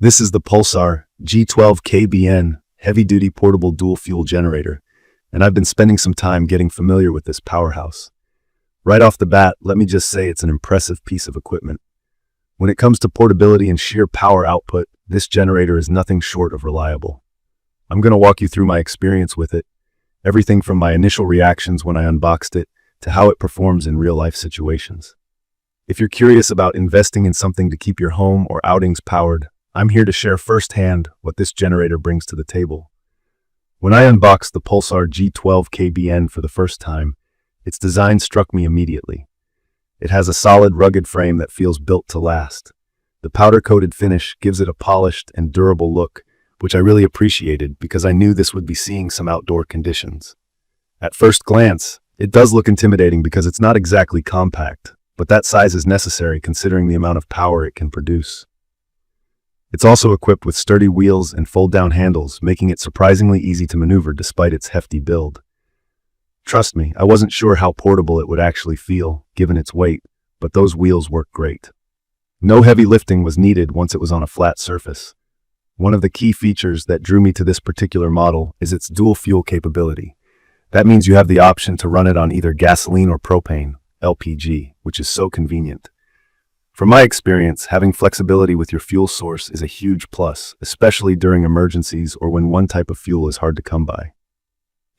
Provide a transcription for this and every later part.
This is the Pulsar G12KBN heavy-duty portable dual-fuel generator, and I've been spending some time getting familiar with this powerhouse. Right off the bat, let me just say it's an impressive piece of equipment. When it comes to portability and sheer power output, this generator is nothing short of reliable. I'm going to walk you through my experience with it, everything from my initial reactions when I unboxed it to how it performs in real-life situations. If you're curious about investing in something to keep your home or outings powered, I'm here to share firsthand what this generator brings to the table. When I unboxed the Pulsar G12KBN for the first time, its design struck me immediately. It has a solid, rugged frame that feels built to last. The powder-coated finish gives it a polished and durable look, which I really appreciated because I knew this would be seeing some outdoor conditions. At first glance, it does look intimidating because it's not exactly compact, but that size is necessary considering the amount of power it can produce. It's also equipped with sturdy wheels and fold-down handles, making it surprisingly easy to maneuver despite its hefty build. Trust me, I wasn't sure how portable it would actually feel, given its weight, but those wheels work great. No heavy lifting was needed once it was on a flat surface. One of the key features that drew me to this particular model is its dual-fuel capability. That means you have the option to run it on either gasoline or propane, LPG, which is so convenient. From my experience, having flexibility with your fuel source is a huge plus, especially during emergencies or when one type of fuel is hard to come by.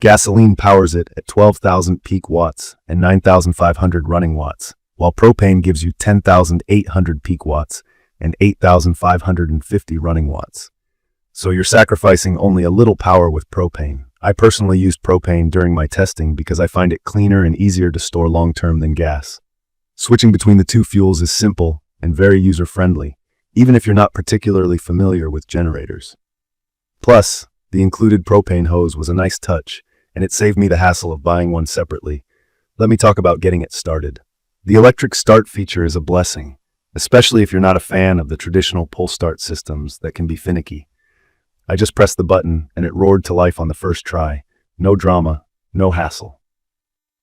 Gasoline powers it at 12,000 peak watts and 9,500 running watts, while propane gives you 10,800 peak watts and 8,550 running watts. So you're sacrificing only a little power with propane. I personally used propane during my testing because I find it cleaner and easier to store long-term than gas. Switching between the two fuels is simple and very user-friendly, even if you're not particularly familiar with generators. Plus, the included propane hose was a nice touch, and it saved me the hassle of buying one separately. Let me talk about getting it started. The electric start feature is a blessing, especially if you're not a fan of the traditional pull start systems that can be finicky. I just pressed the button and it roared to life on the first try. No drama, no hassle.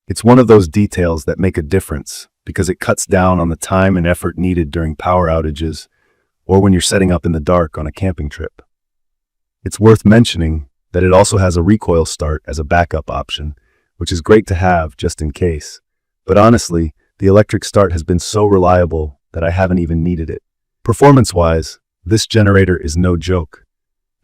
It's one of those details that make a difference, because it cuts down on the time and effort needed during power outages or when you're setting up in the dark on a camping trip. It's worth mentioning that it also has a recoil start as a backup option, which is great to have just in case. But honestly, the electric start has been so reliable that I haven't even needed it. Performance-wise, this generator is no joke.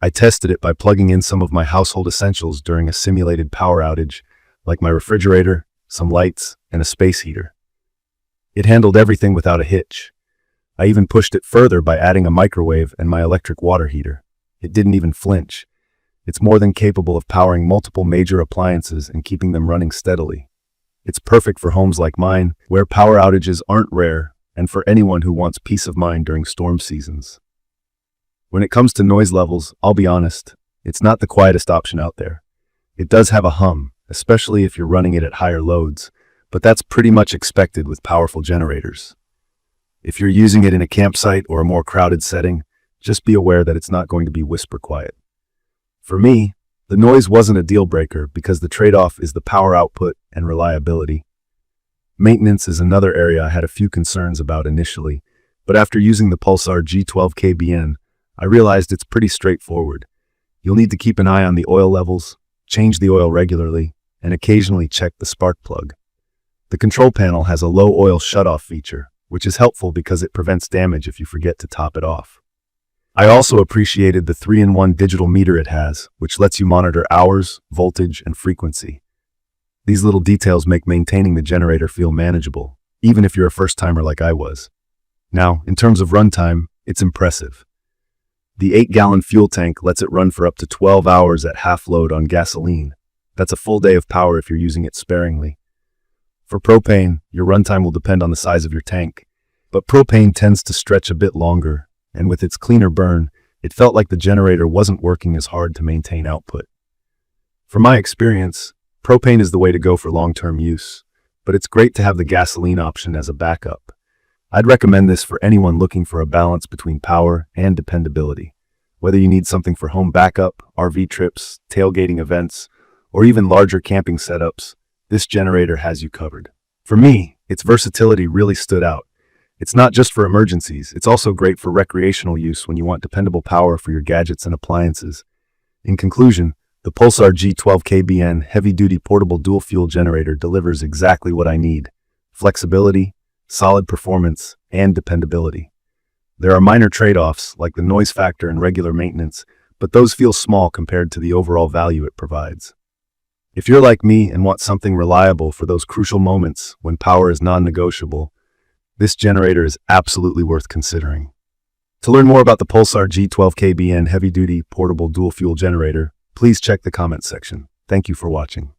I tested it by plugging in some of my household essentials during a simulated power outage, like my refrigerator, some lights, and a space heater. It handled everything without a hitch. I even pushed it further by adding a microwave and my electric water heater. It didn't even flinch. It's more than capable of powering multiple major appliances and keeping them running steadily. It's perfect for homes like mine, where power outages aren't rare, and for anyone who wants peace of mind during storm seasons. When it comes to noise levels, I'll be honest, it's not the quietest option out there. It does have a hum, especially if you're running it at higher loads, but that's pretty much expected with powerful generators. If you're using it in a campsite or a more crowded setting, just be aware that it's not going to be whisper quiet. For me, the noise wasn't a deal breaker because the trade-off is the power output and reliability. Maintenance is another area I had a few concerns about initially, but after using the Pulsar G12KBN, I realized it's pretty straightforward. You'll need to keep an eye on the oil levels, change the oil regularly, and occasionally check the spark plug. The control panel has a low oil shutoff feature, which is helpful because it prevents damage if you forget to top it off. I also appreciated the 3-in-1 digital meter it has, which lets you monitor hours, voltage, and frequency. These little details make maintaining the generator feel manageable, even if you're a first-timer like I was. Now, in terms of runtime, it's impressive. The 8-gallon fuel tank lets it run for up to 12 hours at half load on gasoline. That's a full day of power if you're using it sparingly. For propane, your runtime will depend on the size of your tank, but propane tends to stretch a bit longer, and with its cleaner burn, it felt like the generator wasn't working as hard to maintain output. From my experience, propane is the way to go for long-term use, but it's great to have the gasoline option as a backup. I'd recommend this for anyone looking for a balance between power and dependability. Whether you need something for home backup, RV trips, tailgating events, or even larger camping setups, this generator has you covered. For me, its versatility really stood out. It's not just for emergencies, it's also great for recreational use when you want dependable power for your gadgets and appliances. In conclusion, the Pulsar G12KBN heavy-duty portable dual-fuel generator delivers exactly what I need: flexibility, solid performance, and dependability. There are minor trade-offs, like the noise factor and regular maintenance, but those feel small compared to the overall value it provides. If you're like me and want something reliable for those crucial moments when power is non-negotiable, this generator is absolutely worth considering. To learn more about the Pulsar G12KBN heavy-duty portable dual-fuel generator, please check the comment section. Thank you for watching.